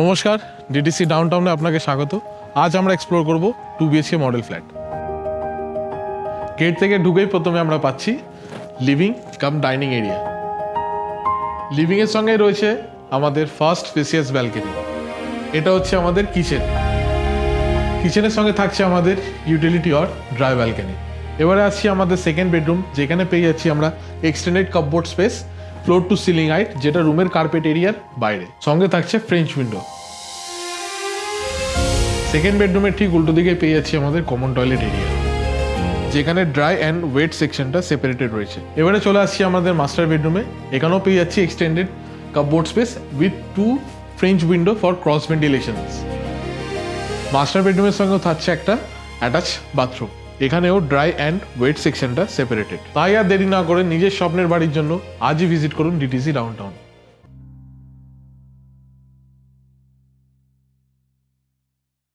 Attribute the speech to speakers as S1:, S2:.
S1: নমস্কার, ডিটিসি ডাউনটাউনে আপনাকে স্বাগত। আজ আমরা এক্সপ্লোর করব 2 BHK মডেল ফ্ল্যাট। গেট থেকে ঢুকেই প্রথমে আমরা পাচ্ছি লিভিং কাম ডাইনিং এরিয়া। লিভিংয়ের সঙ্গে রয়েছে আমাদের ফার্স্ট স্পেসিয়াস ব্যালকনি। এটা হচ্ছে আমাদের কিচেনের সঙ্গে থাকছে আমাদের ইউটিলিটি অর ড্রাই ব্যালকনি। এবারে আসছি আমাদের সেকেন্ড বেডরুম, যেখানে পেয়ে যাচ্ছি আমরা extended cupboard space, floor to ceiling height, যেটা রুমের কার্পেট এরিয়ার বাইরে। সঙ্গে থাকছে ফ্রেঞ্চ উইন্ডো। সেকেন্ড বেডরুমের ঠিক উল্টো দিকে পেয়ে যাচ্ছি আমাদের কমন টয়লেট এরিয়া, যেখানে ড্রাই অ্যান্ড ওয়েট সেকশনটা সেপারেটেড রয়েছে। এবারে চলে আসছি আমাদের মাস্টার বেডরুমে। এখানেও পেয়ে যাচ্ছি extended cupboard space with 2 French window for cross ventilations. Master বেডরুমের সঙ্গেও থাকছে একটা অ্যাটাচ বাথরুম। এখানেও ড্রাই অ্যান্ড ওয়েট সেকশনটা সেপারেটেড। তাই আর দেরি না করে নিজের স্বপ্নের বাড়ির জন্য আজই ভিজিট করুন ডিটিসি ডাউনটাউন।